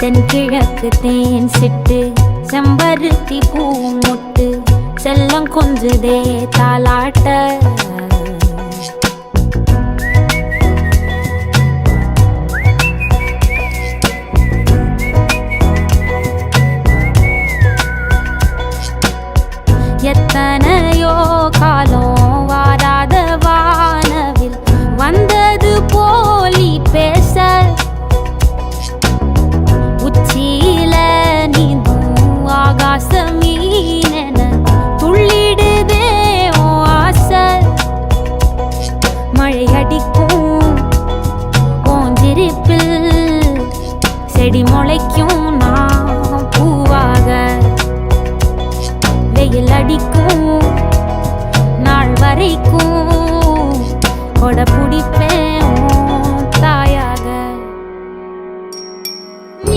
தென்கிழக்கு தேன் சிட்டு செம்பருத்தி பூ முட்டு செல்லம் கொஞ்சுதே தாலாட்ட எத்தனையோ காலம் வாராத வானவில் வந்தது போலி பேச உச்சியில நீந்தும் ஆகாச மீனென துள்ளிடுதே ஆசை மழை அடிக்கும் ஓஞ்சிருப்பில் செடி முளைக்கும் நான் பூவாக வெயில் அடிக்கும் நாள் வரைக்கும் கொடை பிடிப்ப